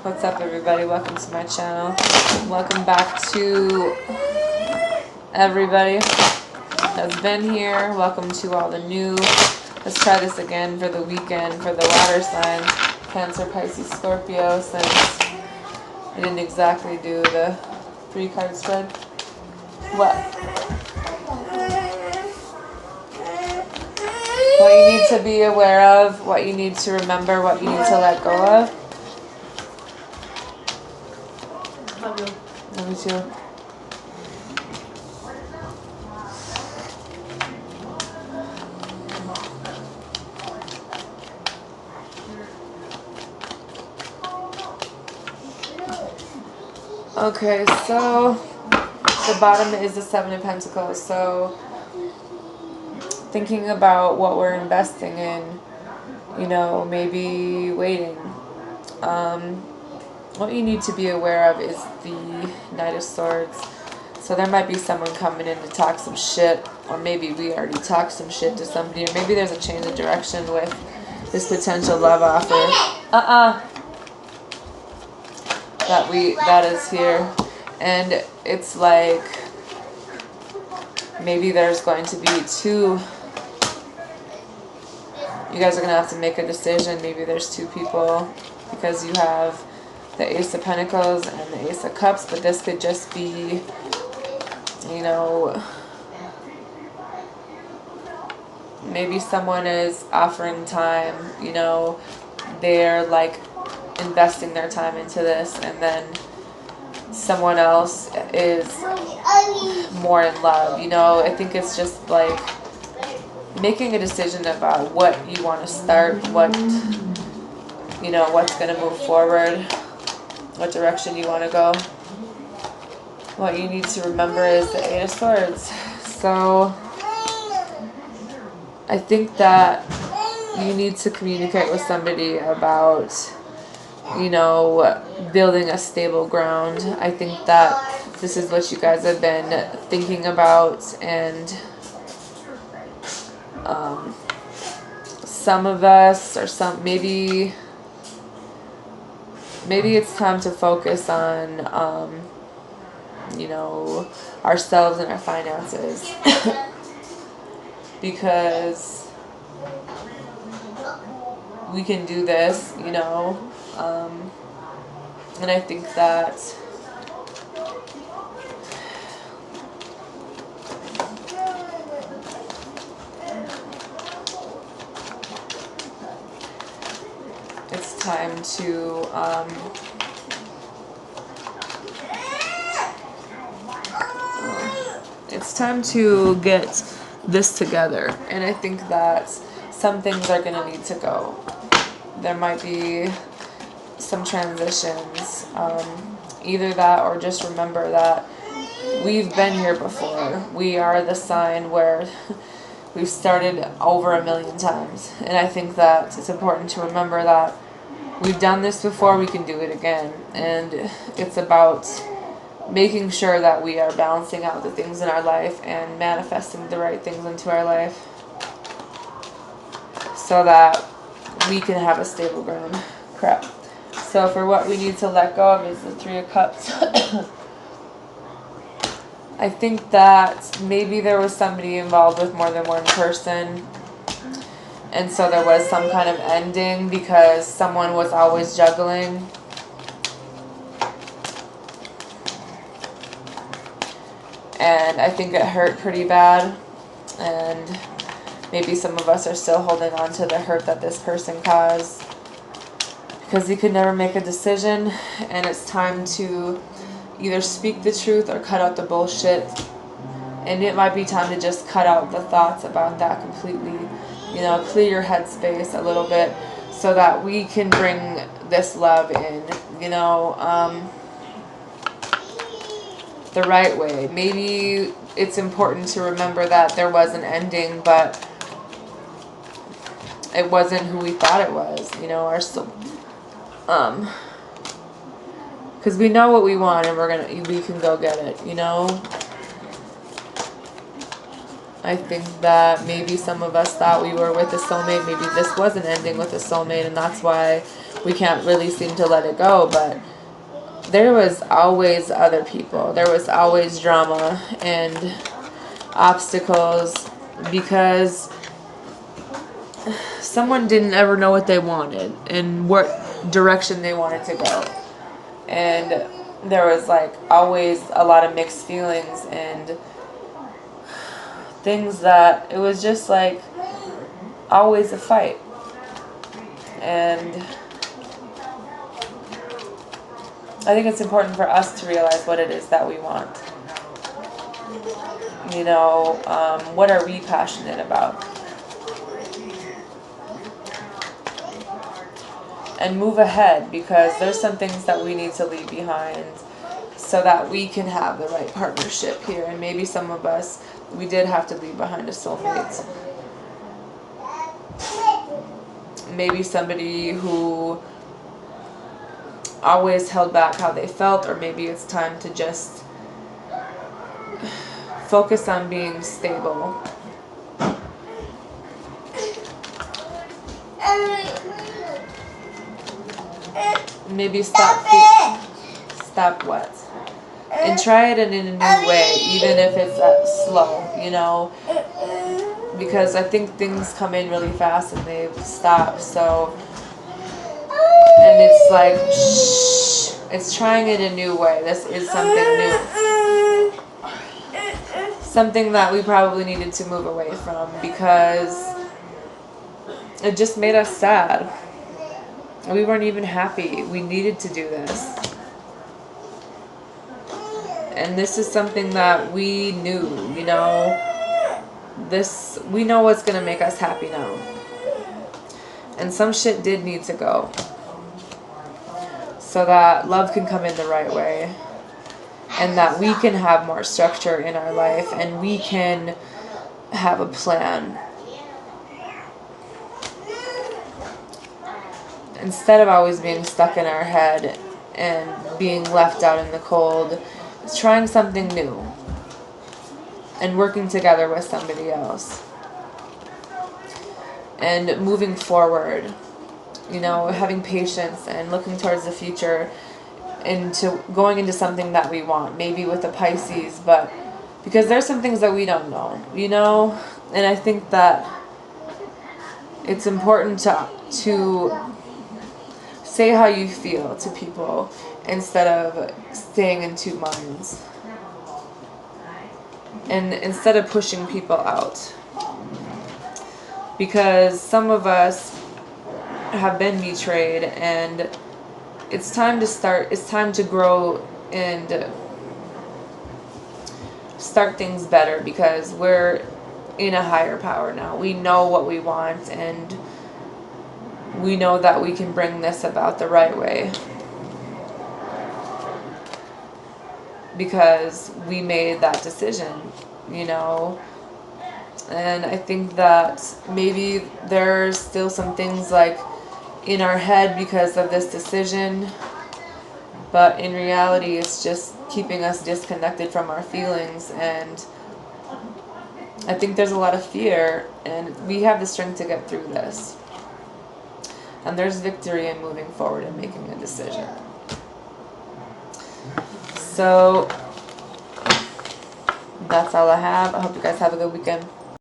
What's up, everybody? Welcome to my channel. Welcome back to everybody that's been here. Welcome to all the new. Let's try this again for the weekend for the water signs, Cancer, Pisces, Scorpio, since I didn't exactly do the 3-card spread. What you need to be aware of, what you need to remember, what you need to let go of. Love you. Love you too. Okay, so the bottom is the 7 of Pentacles. So thinking about what we're investing in, you know, maybe waiting. What you need to be aware of is the Knight of Swords. So there might be someone coming in to talk some shit, or maybe we already talked some shit to somebody, or maybe there's a change of direction with this potential love offer. That is here. And it's like maybe there's going to be two. You guys are going to have to make a decision. Maybe there's two people, because you have the Ace of Pentacles and the Ace of Cups, but this could just be, you know, maybe someone is offering time, you know, they're like investing their time into this, and then someone else is more in love, you know. I think it's just like making a decision about what you want to start, what, you know, what's going to move forward, what direction you want to go. What you need to remember is the 8 of Swords. So I think that you need to communicate with somebody about, you know, building a stable ground. I think that this is what you guys have been thinking about, and some of us, or maybe it's time to focus on you know, ourselves and our finances. Because we can do this, you know, and I think that it's time to get this together. And I think that some things are going to need to go. There might be some transitions, either that, or just remember that we've been here before. We are the sign where we've started over 1,000,000 times, and I think that it's important to remember that we've done this before, we can do it again. And it's about making sure that we are balancing out the things in our life and manifesting the right things into our life, so that we can have a stable ground. Crap. So for what we need to let go of is the 3 of Cups. I think that maybe there was somebody involved with more than one person, and so there was some kind of ending because someone was always juggling. And I think it hurt pretty bad, and maybe some of us are still holding on to the hurt that this person caused, because he could never make a decision. And it's time to either speak the truth or cut out the bullshit. And it might be time to just cut out the thoughts about that completely. You know, clear your headspace a little bit so that we can bring this love in, you know, the right way. Maybe it's important to remember that there was an ending, but it wasn't who we thought it was, you know, because we know what we want, and we can go get it, you know. I think that maybe some of us thought we were with a soulmate. Maybe this wasn't ending with a soulmate, and that's why we can't really seem to let it go. But there was always other people. There was always drama and obstacles because someone didn't ever know what they wanted and what direction they wanted to go. And there was like always a lot of mixed feelings and things that it was just like always a fight. And I think it's important for us to realize what it is that we want. You know, what are we passionate about? And move ahead, because there's some things that we need to leave behind so that we can have the right partnership here. And maybe some of us, we did have to leave behind a soulmate. Maybe somebody who always held back how they felt, or maybe it's time to just focus on being stable. Maybe stop what? And try it in a new way, even if it's slow, you know? Because I think things come in really fast and they stop, so... And it's like, shh, it's trying it a new way. This is something new. Something that we probably needed to move away from because it just made us sad. We weren't even happy. We needed to do this. And this is something that we knew, you know. We know what's going to make us happy now. And some shit did need to go, so that love can come in the right way, and that we can have more structure in our life, and we can have a plan. Instead of always being stuck in our head and being left out in the cold, it's trying something new and working together with somebody else and moving forward. You know, having patience and looking towards the future, into going into something that we want, maybe with a Pisces, but because there's some things that we don't know, you know. And I think that it's important to say how you feel to people instead of staying in two minds, and instead of pushing people out, because some of us have been betrayed, and it's time to grow and start things better, because we're in a higher power now. We know what we want, and we know that we can bring this about the right way, because we made that decision, you know. And I think that maybe there's still some things like in our head because of this decision, but in reality it's just keeping us disconnected from our feelings. And I think there's a lot of fear, and we have the strength to get through this, and there's victory in moving forward and making a decision. So that's all I have. I hope you guys have a good weekend.